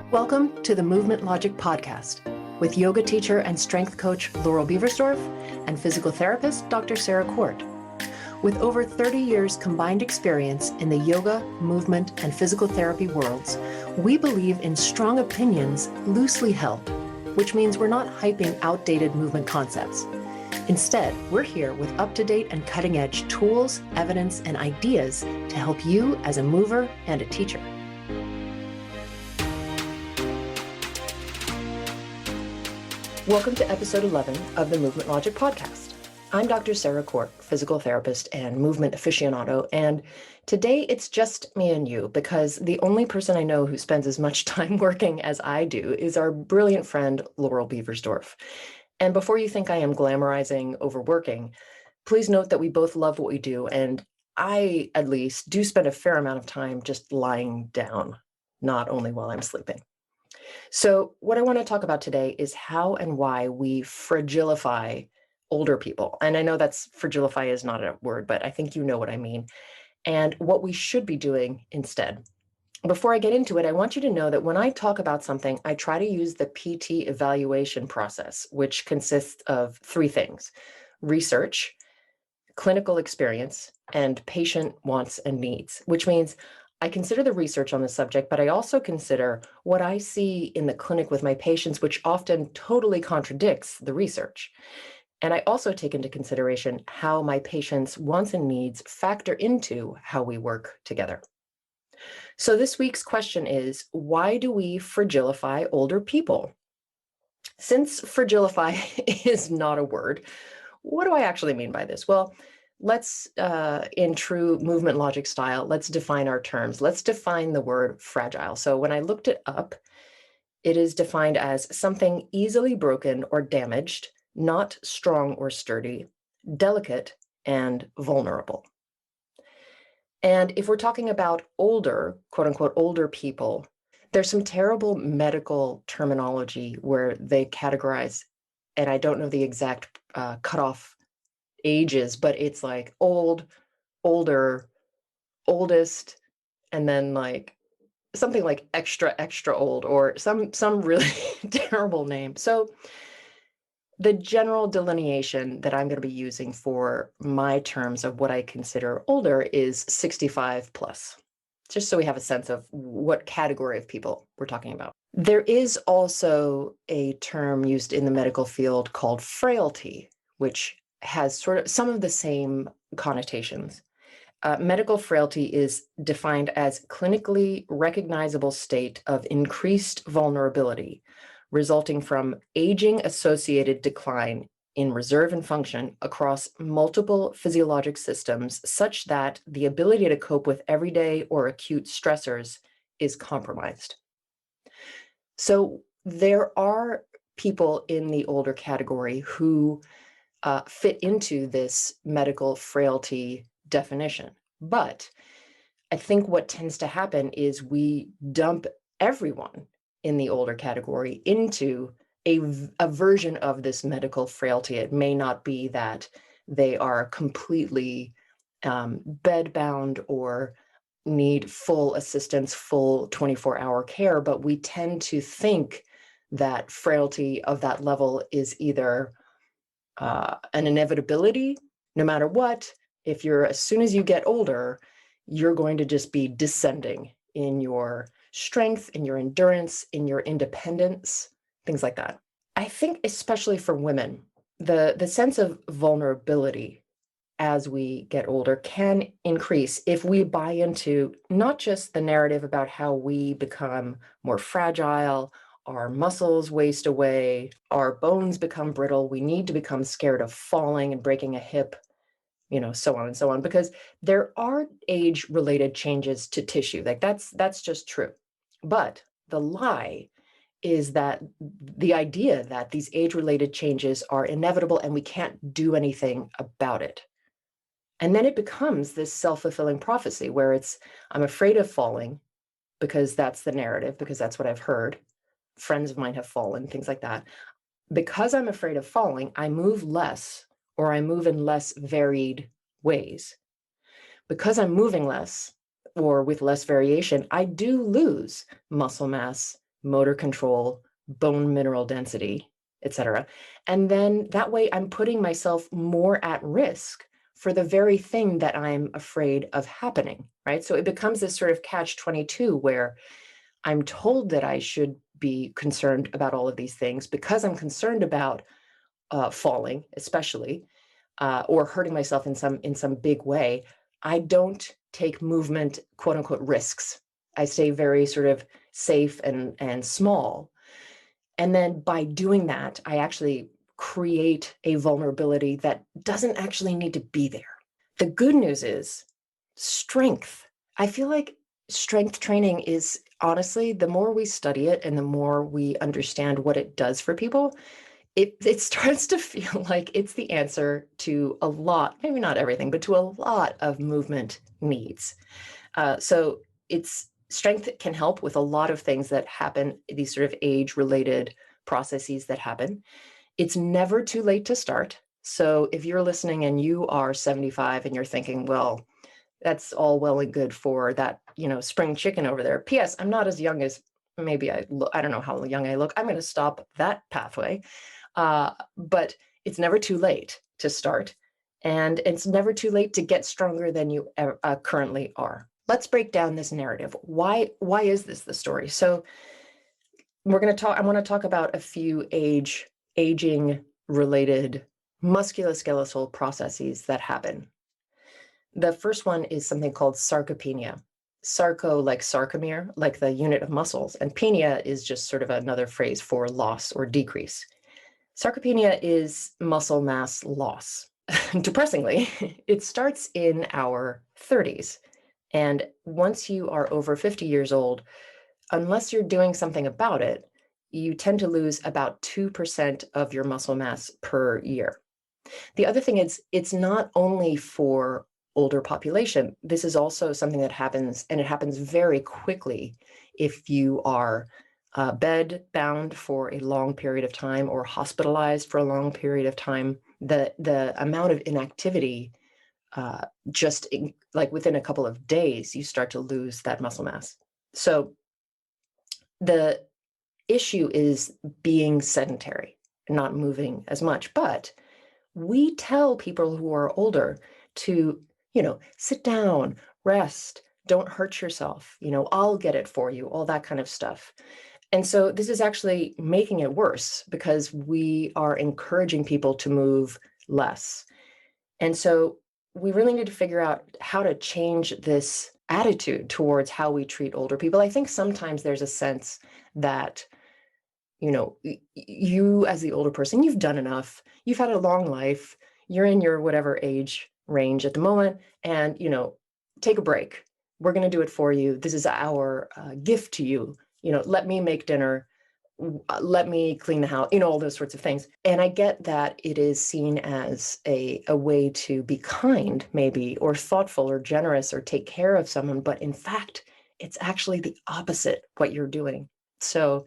Welcome to the Movement Logic Podcast with yoga teacher and strength coach Laurel Beversdorf and physical therapist Dr. Sarah Court. With over 30 years combined experience in the yoga, movement, and physical therapy worlds, we believe in strong opinions loosely held, which means we're not hyping outdated movement concepts. Instead, we're here with up-to-date and cutting-edge tools, evidence, and ideas to help you as a mover and a teacher. Welcome to episode 11 of the Movement Logic Podcast. I'm Dr. Sarah Court, physical therapist and movement aficionado, and today it's just me and you because the only person I know who spends as much time working as I do is our brilliant friend, Laurel Beversdorf. And before you think I am glamorizing overworking, please note that we both love what we do, and I, at least, do spend a fair amount of time just lying down, not only while I'm sleeping. So what I want to talk about today is how and why we fragilify older people. And I know fragilify is not a word, but I think you know what I mean, and what we should be doing instead. Before I get into it, I want you to know that when I talk about something, I try to use the PT evaluation process, which consists of three things: research, clinical experience, and patient wants and needs, which means I consider the research on the subject, but I also consider what I see in the clinic with my patients, which often totally contradicts the research. And I also take into consideration how my patients' wants and needs factor into how we work together. So this week's question is, why do we fragilify older people? Since fragilify is not a word, what do I actually mean by this? Well, let's, in true movement logic style, let's define our terms. Let's define the word fragile. So when I looked it up, it is defined as something easily broken or damaged, not strong or sturdy, delicate, and vulnerable. And if we're talking about older, quote unquote, older people, there's some terrible medical terminology where they categorize, and I don't know the exact cutoff ages, but it's like old, older, oldest, and then like something like extra, extra old, or some really terrible name. So the general delineation that I'm going to be using for my terms of what I consider older is 65 plus, just so we have a sense of what category of people we're talking about. There is also a term used in the medical field called frailty, which has sort of some of the same connotations. Medical frailty is defined as clinically recognizable state of increased vulnerability resulting from aging-associated decline in reserve and function across multiple physiologic systems such that the ability to cope with everyday or acute stressors is compromised. So there are people in the older category who fit into this medical frailty definition. But I think what tends to happen is we dump everyone in the older category into a version of this medical frailty. It may not be that they are completely bedbound or need full assistance, full 24-hour care, but we tend to think that frailty of that level is either an inevitability, no matter what. If as soon as you get older, you're going to just be descending in your strength, in your endurance, in your independence, things like that. I think especially for women, the sense of vulnerability as we get older can increase if we buy into not just the narrative about how we become more fragile, our muscles waste away, our bones become brittle, we need to become scared of falling and breaking a hip, so on and so on, because there are age-related changes to tissue. Like that's just true. But the lie is that the idea that these age-related changes are inevitable and we can't do anything about it. And then it becomes this self-fulfilling prophecy where I'm afraid of falling because that's the narrative, because that's what I've heard. Friends of mine have fallen, things like that. Because I'm afraid of falling, I move less, or I move in less varied ways. Because I'm moving less, or with less variation, I do lose muscle mass, motor control, bone mineral density, etc. And then that way I'm putting myself more at risk for the very thing that I'm afraid of happening, right? So it becomes this sort of catch-22 where I'm told that I should be concerned about all of these things because I'm concerned about falling, especially, or hurting myself in some big way. I don't take movement, quote unquote, risks. I stay very sort of safe and small. And then by doing that, I actually create a vulnerability that doesn't actually need to be there. The good news is strength. I feel like strength training is honestly, the more we study it and the more we understand what it does for people, it starts to feel like it's the answer to a lot, maybe not everything, but to a lot of movement needs. So it's strength can help with a lot of things that happen, these sort of age-related processes that happen. It's never too late to start. So if you're listening and you are 75 and you're thinking, well, that's all well and good for that, spring chicken over there. P.S. I'm not as young as maybe I don't know how young I look. I'm going to stop that pathway. But it's never too late to start. And it's never too late to get stronger than you currently are. Let's break down this narrative. Why is this the story? So I want to talk about a few aging related musculoskeletal processes that happen. The first one is something called sarcopenia. Sarco, like sarcomere, like the unit of muscles, and penia is just sort of another phrase for loss or decrease. Sarcopenia is muscle mass loss. Depressingly, it starts in our 30s. And once you are over 50 years old, unless you're doing something about it, you tend to lose about 2% of your muscle mass per year. The other thing is, it's not only for older population. This is also something that happens, and it happens very quickly if you are bed bound for a long period of time or hospitalized for a long period of time. The amount of inactivity, like within a couple of days, you start to lose that muscle mass. So the issue is being sedentary, not moving as much. But we tell people who are older to, sit down, rest, don't hurt yourself, I'll get it for you, all that kind of stuff. And so this is actually making it worse because we are encouraging people to move less. And so we really need to figure out how to change this attitude towards how we treat older people. I think sometimes there's a sense that, you as the older person, you've done enough, you've had a long life, you're in your whatever age range at the moment, and, take a break. We're going to do it for you. This is our gift to you. Let me make dinner, let me clean the house, all those sorts of things. And I get that it is seen as a way to be kind, maybe, or thoughtful or generous or take care of someone. But in fact, it's actually the opposite what you're doing. So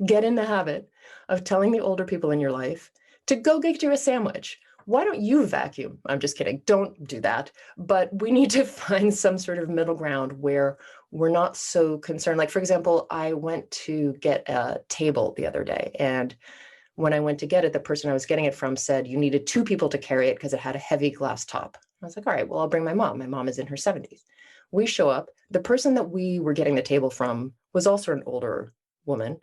get in the habit of telling the older people in your life to go get you a sandwich. Why don't you vacuum? I'm just kidding. Don't do that. But we need to find some sort of middle ground where we're not so concerned. Like, for example, I went to get a table the other day. And when I went to get it, the person I was getting it from said you needed two people to carry it because it had a heavy glass top. I was like, all right, well, I'll bring my mom. My mom is in her 70s. We show up. The person that we were getting the table from was also an older woman.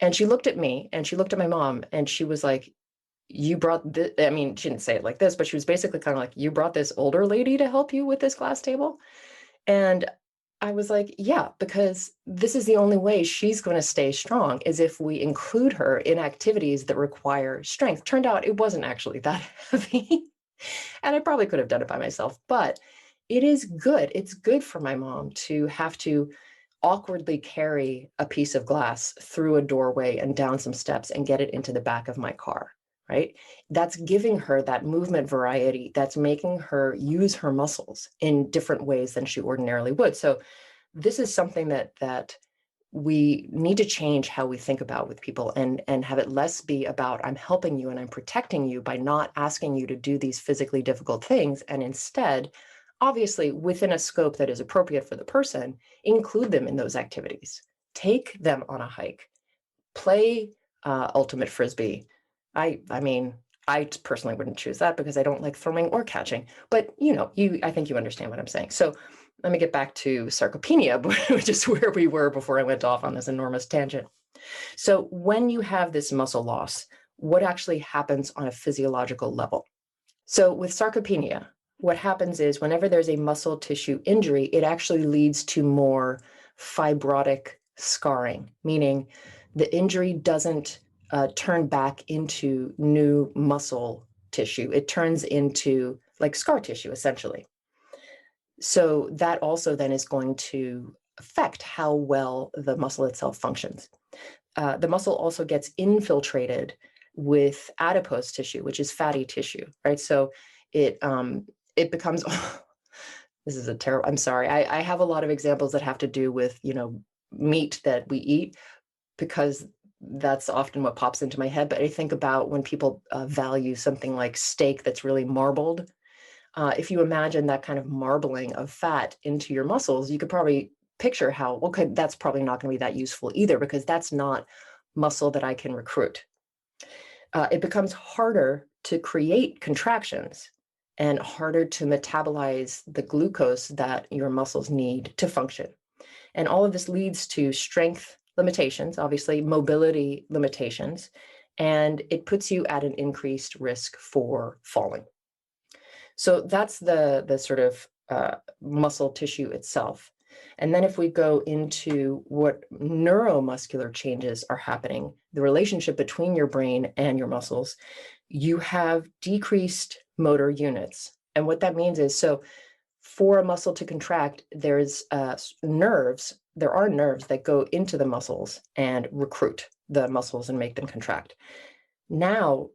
And she looked at me and she looked at my mom and she was like, you brought this, I mean, she didn't say it like this, but she was basically kind of like, you brought this older lady to help you with this glass table? And I was like, yeah, because this is the only way she's going to stay strong is if we include her in activities that require strength. Turned out it wasn't actually that heavy. And I probably could have done it by myself, but it is good. It's good for my mom to have to awkwardly carry a piece of glass through a doorway and down some steps and get it into the back of my car, right? That's giving her that movement variety. That's making her use her muscles in different ways than she ordinarily would. So this is something that we need to change how we think about with people and have it less be about I'm helping you and I'm protecting you by not asking you to do these physically difficult things, and instead, obviously within a scope that is appropriate for the person, include them in those activities. take them on a hike, play ultimate frisbee. I mean, I personally wouldn't choose that because I don't like throwing or catching, but I think you understand what I'm saying. So let me get back to sarcopenia, which is where we were before I went off on this enormous tangent. So when you have this muscle loss, what actually happens on a physiological level? So with sarcopenia, what happens is whenever there's a muscle tissue injury, it actually leads to more fibrotic scarring, meaning the injury doesn't turn back into new muscle tissue. It turns into like scar tissue, essentially. So that also then is going to affect how well the muscle itself functions. The muscle also gets infiltrated with adipose tissue, which is fatty tissue, right? So it becomes this is a terrible, I'm sorry. I have a lot of examples that have to do with, meat that we eat because that's often what pops into my head. But I think about when people value something like steak that's really marbled. If you imagine that kind of marbling of fat into your muscles, you could probably picture how, okay, that's probably not going to be that useful either because that's not muscle that I can recruit. It becomes harder to create contractions and harder to metabolize the glucose that your muscles need to function. And all of this leads to strength limitations, obviously mobility limitations, and it puts you at an increased risk for falling. So that's the sort of muscle tissue itself. And then if we go into what neuromuscular changes are happening, the relationship between your brain and your muscles, you have decreased motor units. And what that means is, so for a muscle to contract, there's nerves. There are nerves that go into the muscles and recruit the muscles and make them contract. Now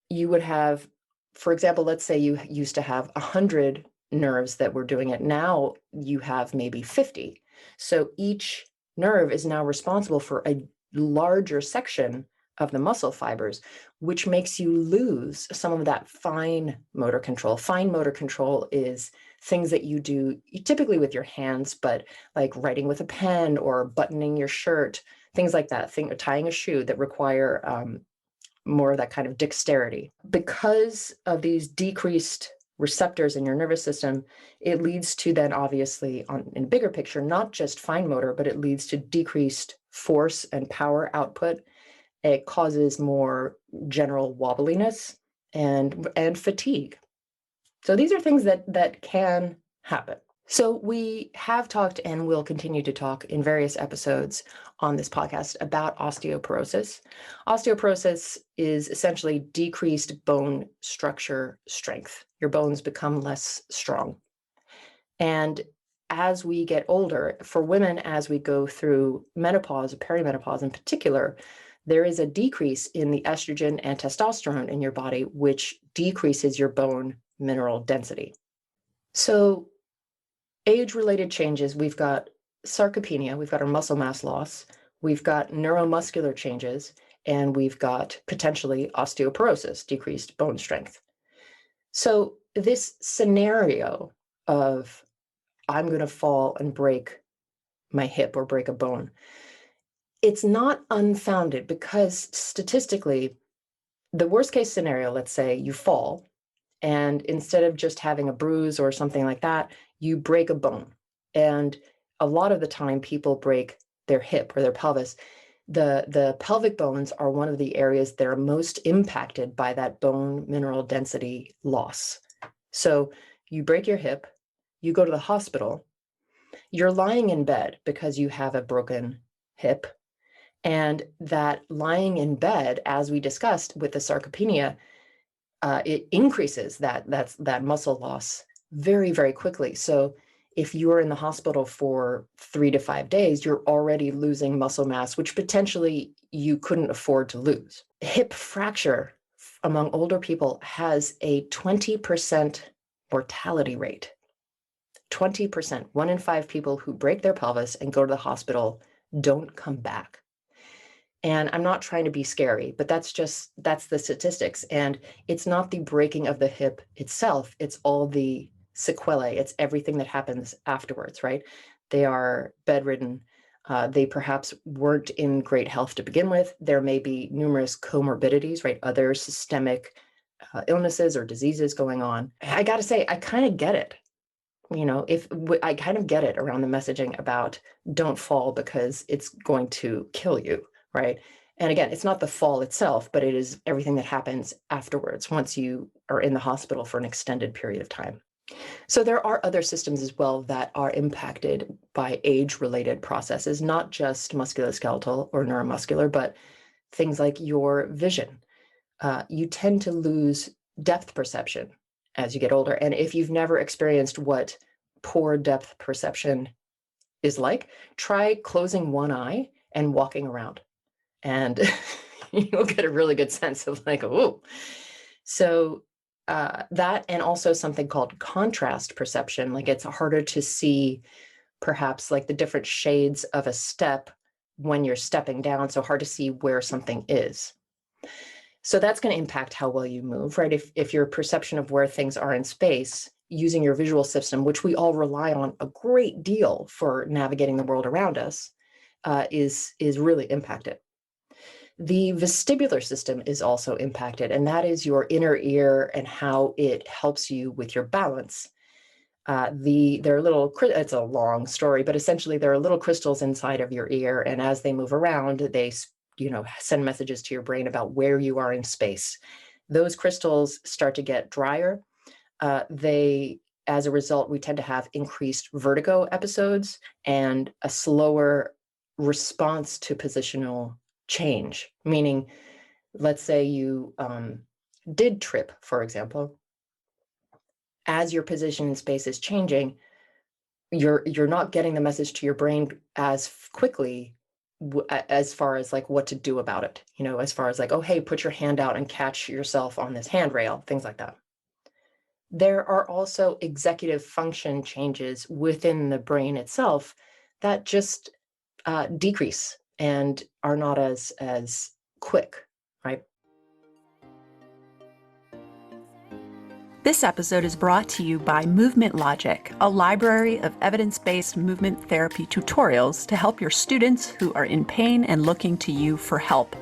you would have, for example, let's say you used to have 100 nerves that were doing it. Now you have maybe 50. So each nerve is now responsible for a larger section of the muscle fibers, which makes you lose some of that fine motor control. Fine motor control is things that you do typically with your hands, but like writing with a pen or buttoning your shirt, things like that, tying a shoe that require more of that kind of dexterity. Because of these decreased receptors in your nervous system, it leads to then obviously in a bigger picture, not just fine motor, but it leads to decreased force and power output. It causes more general wobbliness and fatigue. So these are things that can happen. So we have talked and will continue to talk in various episodes on this podcast about osteoporosis. Osteoporosis is essentially decreased bone structure strength. Your bones become less strong. And as we get older, for women, as we go through menopause, perimenopause in particular, there is a decrease in the estrogen and testosterone in your body, which decreases your bone mineral density. So age-related changes, we've got sarcopenia, we've got our muscle mass loss, we've got neuromuscular changes, and we've got potentially osteoporosis, decreased bone strength. So this scenario of I'm going to fall and break my hip or break a bone, it's not unfounded because statistically, the worst case scenario, let's say you fall, and instead of just having a bruise or something like that, you break a bone. And a lot of the time people break their hip or their pelvis. The pelvic bones are one of the areas that are most impacted by that bone mineral density loss. So you break your hip, you go to the hospital, you're lying in bed because you have a broken hip. And that lying in bed, as we discussed with the sarcopenia, it increases that muscle loss very, very quickly. So if you're in the hospital for 3 to 5 days, you're already losing muscle mass, which potentially you couldn't afford to lose. Hip fracture among older people has a 20% mortality rate. 20%, 1 in 5 people who break their pelvis and go to the hospital don't come back. And I'm not trying to be scary, but that's the statistics. And it's not the breaking of the hip itself. It's all the sequelae. It's everything that happens afterwards, right? They are bedridden. They perhaps weren't in great health to begin with. There may be numerous comorbidities, right? Other systemic illnesses or diseases going on. I got to say, I kind of get it. I kind of get it around the messaging about don't fall because it's going to kill you, right? And again, it's not the fall itself, but it is everything that happens afterwards once you are in the hospital for an extended period of time. So there are other systems as well that are impacted by age-related processes, not just musculoskeletal or neuromuscular, but things like your vision. You tend to lose depth perception as you get older. And if you've never experienced what poor depth perception is like, try closing one eye and walking around. And you'll get a really good sense of like, oh. So that, and also something called contrast perception, like it's harder to see perhaps like the different shades of a step when you're stepping down, so hard to see where something is. So that's going to impact how well you move, right? If your perception of where things are in space, using your visual system, which we all rely on a great deal for navigating the world around us, is really impacted. The vestibular system is also impacted, and that is your inner ear and how it helps you with your balance. There are little, it's a long story, but essentially there are little crystals inside of your ear, and as they move around, they send messages to your brain about where you are in space. Those crystals start to get drier. As a result, we tend to have increased vertigo episodes and a slower response to positional change, meaning, let's say you did trip, for example. As your position in space is changing, you're not getting the message to your brain as quickly as far as like what to do about it, as far as like, oh, hey, put your hand out and catch yourself on this handrail, things like that. There are also executive function changes within the brain itself that just decrease and are not as quick, right? This episode is brought to you by Movement Logic, a library of evidence-based movement therapy tutorials to help your students who are in pain and looking to you for help.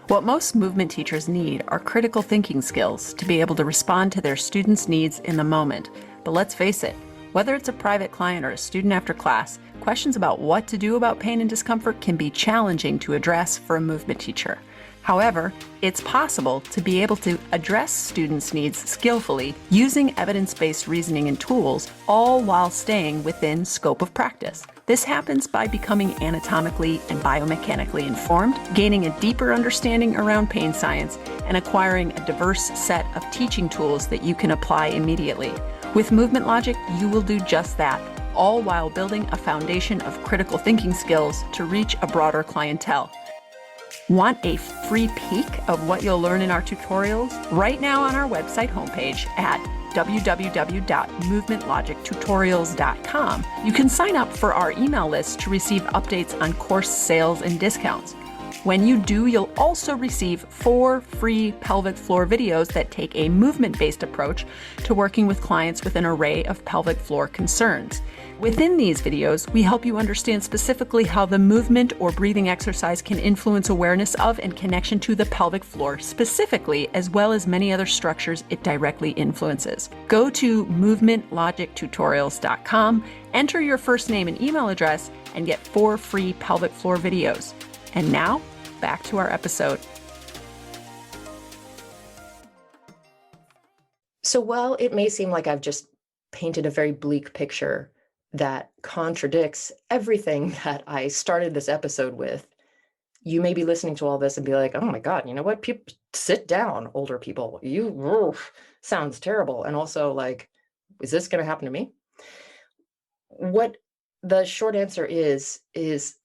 What most movement teachers need are critical thinking skills to be able to respond to their students' needs in the moment. But let's face it, whether it's a private client or a student after class, questions about what to do about pain and discomfort can be challenging to address for a movement teacher. However, it's possible to be able to address students' needs skillfully using evidence-based reasoning and tools, all while staying within scope of practice. This happens by becoming anatomically and biomechanically informed, gaining a deeper understanding around pain science, and acquiring a diverse set of teaching tools that you can apply immediately. With Movement Logic, you will do just that, all while building a foundation of critical thinking skills to reach a broader clientele. Want a free peek of what you'll learn in our tutorials? Right now on our website homepage at www.movementlogictutorials.com, you can sign up for our email list to receive updates on course sales and discounts. When you do, you'll also receive 4 free pelvic floor videos that take a movement-based approach to working with clients with an array of pelvic floor concerns. Within these videos, we help you understand specifically how the movement or breathing exercise can influence awareness of and connection to the pelvic floor specifically, as well as many other structures it directly influences. Go to movementlogictutorials.com, enter your first name and email address, and get 4 free pelvic floor videos. And now, back to our episode. So while it may seem like I've just painted a very bleak picture that contradicts everything that I started this episode with, you may be listening to all this and be like, oh my God, you know what? People, sit down, older people. Sounds terrible. And also like, is this going to happen to me? What the short answer is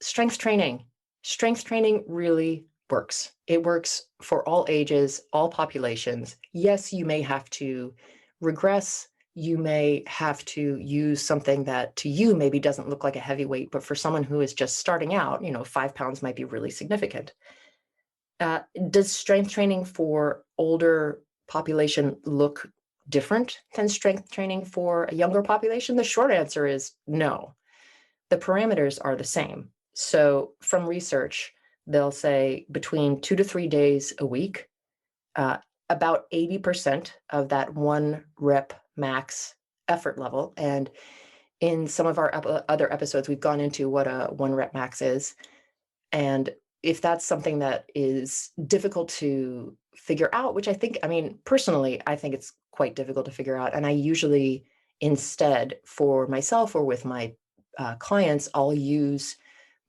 strength training. Strength training really works. It works for all ages, all populations. Yes, you may have to regress. You may have to use something that to you maybe doesn't look like a heavy weight, but for someone who is just starting out, 5 pounds might be really significant. Does strength training for older population look different than strength training for a younger population? The short answer is no. The parameters are the same. So from research, they'll say between 2 to 3 days a week, about 80% of that 1 rep max effort level. And in some of our other episodes, we've gone into what a 1 rep max is. And if that's something that is difficult to figure out, which personally, I think it's quite difficult to figure out. And I usually, instead, for myself or with my clients, I'll use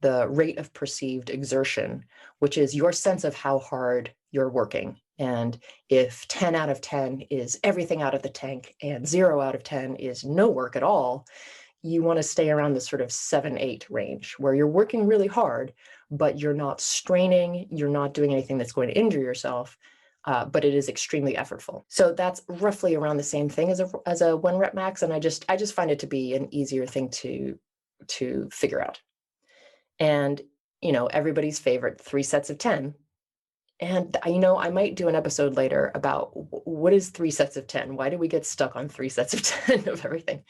the rate of perceived exertion, which is your sense of how hard you're working. And if 10 out of 10 is everything out of the tank and 0 out of 10 is no work at all, you want to stay around the sort of 7-8 range where you're working really hard, but you're not straining, you're not doing anything that's going to injure yourself, but it is extremely effortful. So that's roughly around the same thing as a 1 rep max, and I just find it to be an easier thing to figure out. And everybody's favorite 3 sets of 10. And I might do an episode later about what is 3 sets of 10. Why do we get stuck on 3 sets of 10 of everything?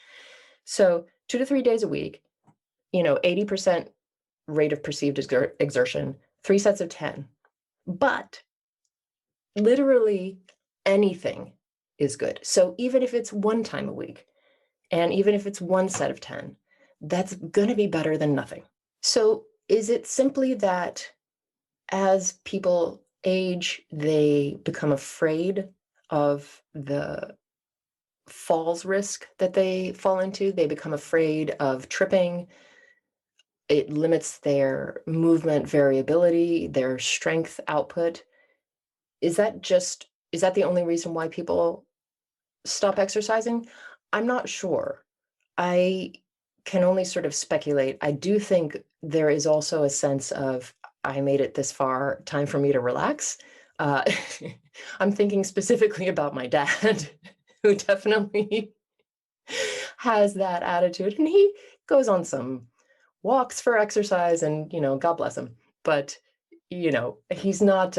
So 2 to 3 days a week, 80% rate of perceived exertion, 3 sets of 10. But literally anything is good. So even if it's 1 time a week, and even if it's 1 set of 10, that's going to be better than nothing. So is it simply that as people age, they become afraid of the falls risk that they fall into? They become afraid of tripping. It limits their movement variability, their strength output. Is that the only reason why people stop exercising? I'm not sure. I can only sort of speculate. I do think there is also a sense of, I made it this far, time for me to relax. Uh, I'm thinking specifically about my dad, who definitely has that attitude, and he goes on some walks for exercise, and God bless him. But he's not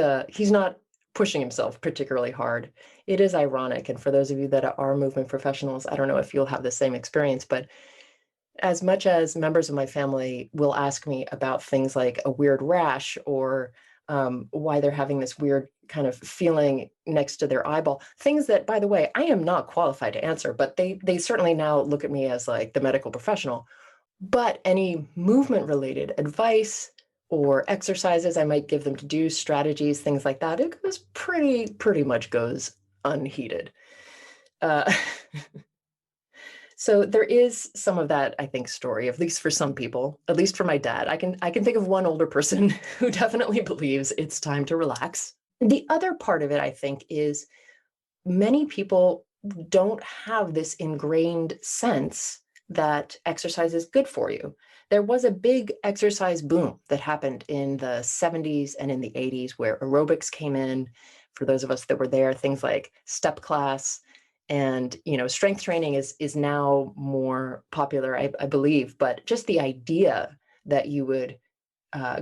pushing himself particularly hard. It is ironic, and for those of you that are movement professionals, I don't know if you'll have the same experience, but as much as members of my family will ask me about things like a weird rash or why they're having this weird kind of feeling next to their eyeball, things that, by the way, I am not qualified to answer, but they certainly now look at me as like the medical professional. But any movement related advice or exercises I might give them to do, strategies, things like that, it goes pretty much goes unheeded. So there is some of that, I think, story, at least for some people, at least for my dad. I can think of one older person who definitely believes it's time to relax. The other part of it, I think, is many people don't have this ingrained sense that exercise is good for you. There was a big exercise boom that happened in the 70s and in the 80s where aerobics came in. For those of us that were there, things like step class, and strength training is now more popular, I believe. But just the idea that you would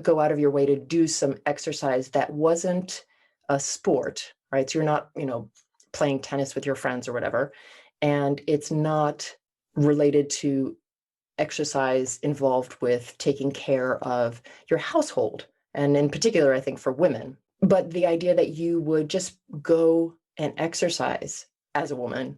go out of your way to do some exercise that wasn't a sport, right? So you're not playing tennis with your friends or whatever, and it's not related to exercise involved with taking care of your household, and in particular, I think for women. But the idea that you would just go and exercise as a woman,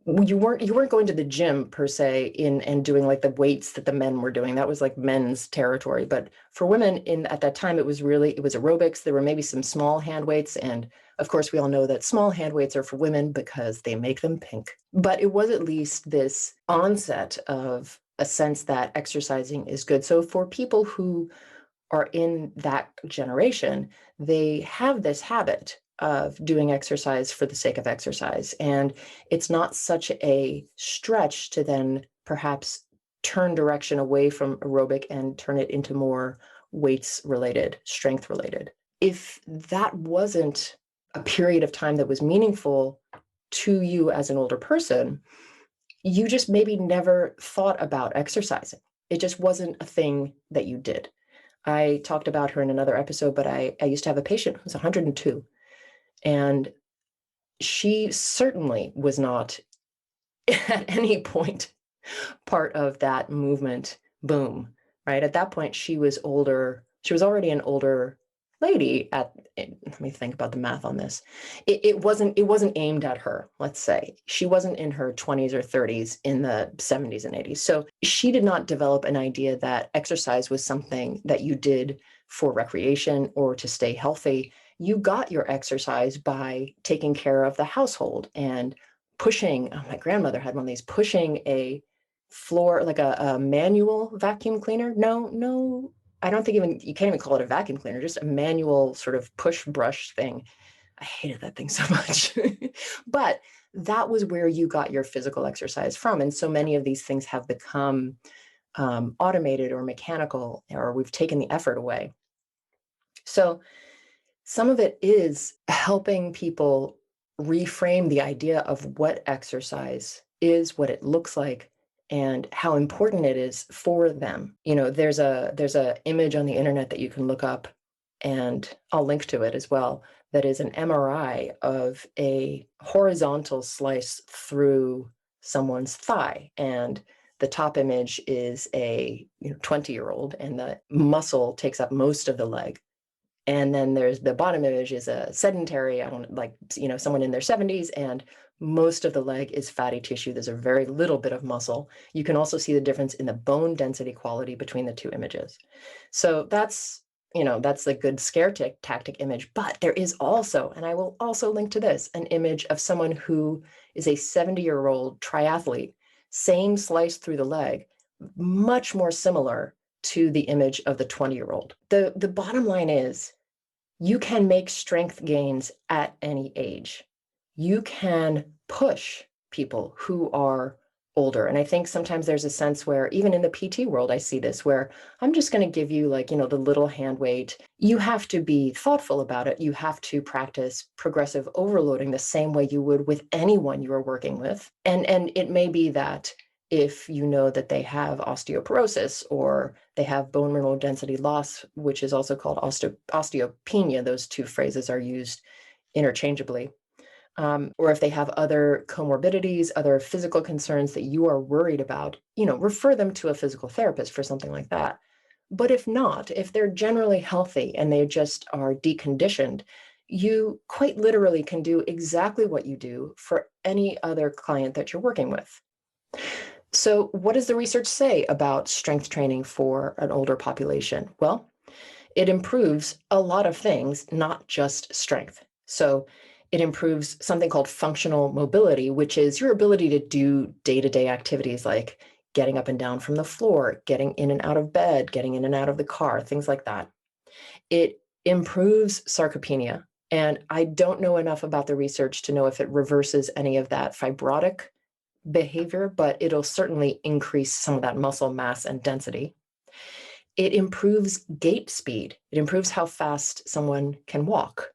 you weren't going to the gym per se and doing like the weights that the men were doing. That was like men's territory. But for women at that time, it was aerobics. There were maybe some small hand weights, and of course we all know that small hand weights are for women because they make them pink. But it was at least this onset of a sense that exercising is good. So for people who are in that generation, they have this habit of doing exercise for the sake of exercise. And it's not such a stretch to then perhaps turn direction away from aerobic and turn it into more weights related, strength related. If that wasn't a period of time that was meaningful to you as an older person, you just maybe never thought about exercising. It just wasn't a thing that you did. I talked about her in another episode, but I used to have a patient who was 102, and she certainly was not at any point part of that movement boom right? At that point, she was older. She was already an older lady let me think about the math on this. It wasn't aimed at her, let's say. She wasn't in her 20s or 30s in the 70s and 80s. So she did not develop an idea that exercise was something that you did for recreation or to stay healthy. You got your exercise by taking care of the household and pushing. Oh, my grandmother had one of these, pushing a floor, like a manual vacuum cleaner. No, I don't think you can't even call it a vacuum cleaner, just a manual sort of push brush thing. I hated that thing so much. But that was where you got your physical exercise from. And so many of these things have become automated or mechanical, or we've taken the effort away. So some of it is helping people reframe the idea of what exercise is, what it looks like, and how important it is for them. There's a image on the internet that you can look up, and I'll link to it as well, that is an MRI of a horizontal slice through someone's thigh. And the top image is a 20-year-old, and the muscle takes up most of the leg. And then there's the bottom image is a sedentary, someone in their 70s, and most of the leg is fatty tissue. There's a very little bit of muscle. You can also see the difference in the bone density quality between the two images. So that's the good scare tactic image. But there is also, and I will also link to this, an image of someone who is a 70-year-old triathlete, same slice through the leg, much more similar to the image of the 20-year-old. The bottom line is, you can make strength gains at any age. You can push people who are older. And I think sometimes there's a sense where, even in the PT world, I see this, where I'm just going to give you the little hand weight. You have to be thoughtful about it. You have to practice progressive overloading the same way you would with anyone you are working with. And it may be that if you know that they have osteoporosis or they have bone mineral density loss, which is also called osteopenia, those two phrases are used interchangeably, or if they have other comorbidities, other physical concerns that you are worried about, refer them to a physical therapist for something like that. But if not, if they're generally healthy and they just are deconditioned, you quite literally can do exactly what you do for any other client that you're working with. So what does the research say about strength training for an older population? Well, it improves a lot of things, not just strength. So it improves something called functional mobility, which is your ability to do day-to-day activities like getting up and down from the floor, getting in and out of bed, getting in and out of the car, things like that. It improves sarcopenia. And I don't know enough about the research to know if it reverses any of that fibrotic behavior, but it'll certainly increase some of that muscle mass and density. It improves gait speed. It improves how fast someone can walk.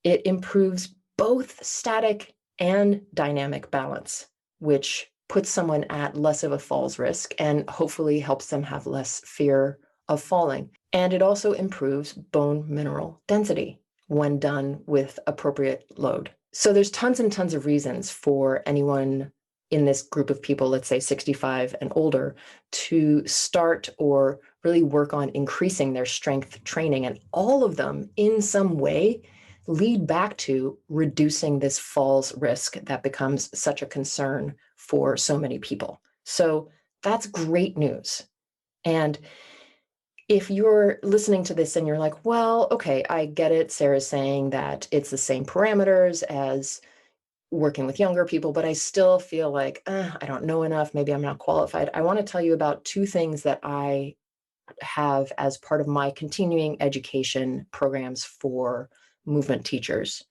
It improves both static and dynamic balance, which puts someone at less of a falls risk and hopefully helps them have less fear of falling. And it also improves bone mineral density when done with appropriate load. So there's tons and tons of reasons for anyone in this group of people, let's say 65 and older, to start or really work on increasing their strength training. And all of them in some way lead back to reducing this falls risk that becomes such a concern for so many people. So that's great news. And if you're listening to this and you're like, well, okay, I get it. Sarah's saying that it's the same parameters as working with younger people, but I still feel like, I don't know enough. Maybe I'm not qualified. I want to tell you about two things that I have as part of my continuing education programs for movement teachers.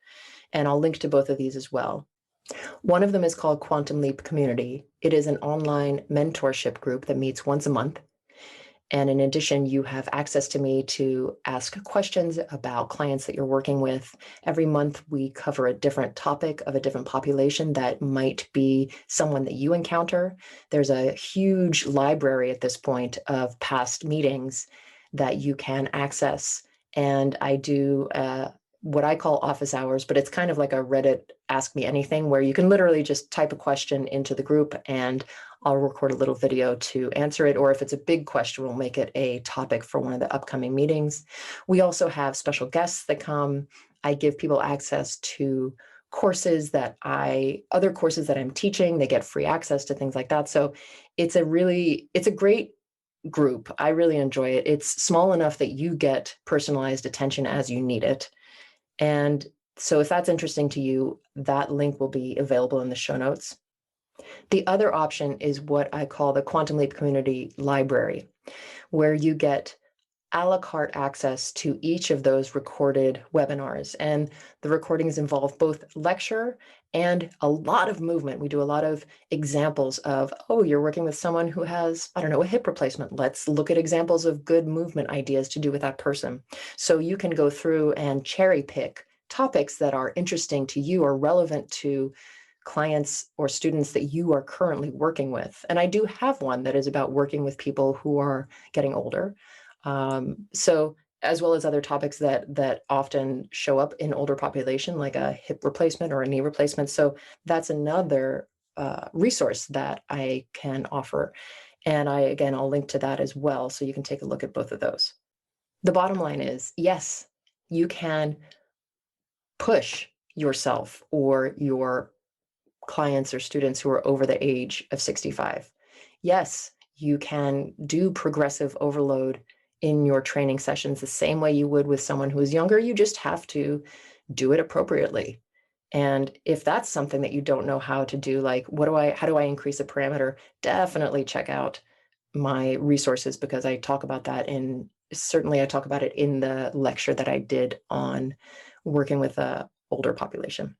And I'll link to both of these as well. One of them is called Quantum Leap Community. It is an online mentorship group that meets once a month. And in addition, you have access to me to ask questions about clients that you're working with. Every month, we cover a different topic of a different population that might be someone that you encounter. There's a huge library at this point of past meetings that you can access. And I do what I call office hours, but it's kind of like a Reddit Ask Me Anything, where you can literally just type a question into the group and I'll record a little video to answer it, or if it's a big question, we'll make it a topic for one of the upcoming meetings. We also have special guests that come. I give people access to other courses that I'm teaching. They get free access to things like that. So it's a great group. I really enjoy it. It's small enough that you get personalized attention as you need it. And so if that's interesting to you, that link will be available in the show notes. The other option is what I call the Quantum Leap Community Library, where you get a la carte access to each of those recorded webinars. And the recordings involve both lecture and a lot of movement. We do a lot of examples of, oh, you're working with someone who has, I don't know, a hip replacement. Let's look at examples of good movement ideas to do with that person. So you can go through and cherry pick topics that are interesting to you or relevant to clients or students that you are currently working with. And I do have one that is about working with people who are getting older. So as well as other topics that often show up in older population, like a hip replacement or a knee replacement. So that's another resource that I can offer. And I'll link to that as well, so you can take a look at both of those. The bottom line is, yes, you can push yourself or your clients or students who are over the age of 65. Yes, you can do progressive overload in your training sessions the same way you would with someone who is younger. You just have to do it appropriately. And if that's something that you don't know how to do, like how do I increase a parameter? Definitely check out my resources, because I talk about that I talk about it in the lecture that I did on working with a older population.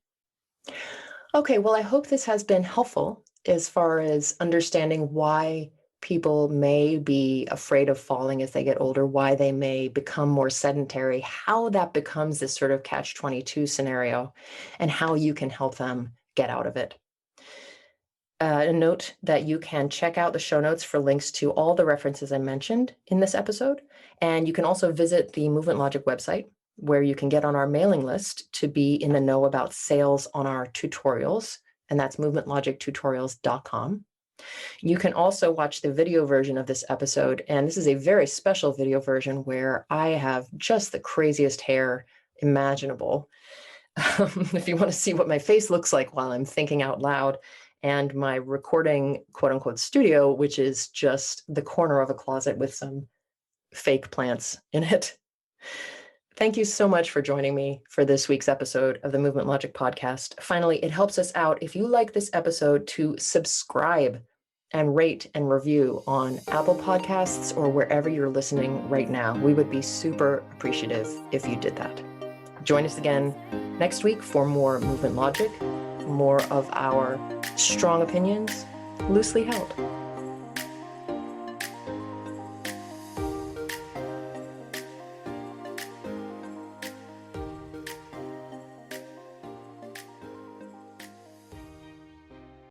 Okay, well, I hope this has been helpful as far as understanding why people may be afraid of falling as they get older, why they may become more sedentary, how that becomes this sort of catch-22 scenario, and how you can help them get out of it. A note that you can check out the show notes for links to all the references I mentioned in this episode, and you can also visit the Movement Logic website, where you can get on our mailing list to be in the know about sales on our tutorials, and that's movementlogictutorials.com. You can also watch the video version of this episode, and this is a very special video version where I have just the craziest hair imaginable. If you want to see what my face looks like while I'm thinking out loud, and my recording quote unquote studio, which is just the corner of a closet with some fake plants in it. Thank you so much for joining me for this week's episode of the Movement Logic podcast. Finally, it helps us out if you like this episode to subscribe and rate and review on Apple Podcasts or wherever you're listening right now. We would be super appreciative if you did that. Join us again next week for more Movement Logic, more of our strong opinions, loosely held.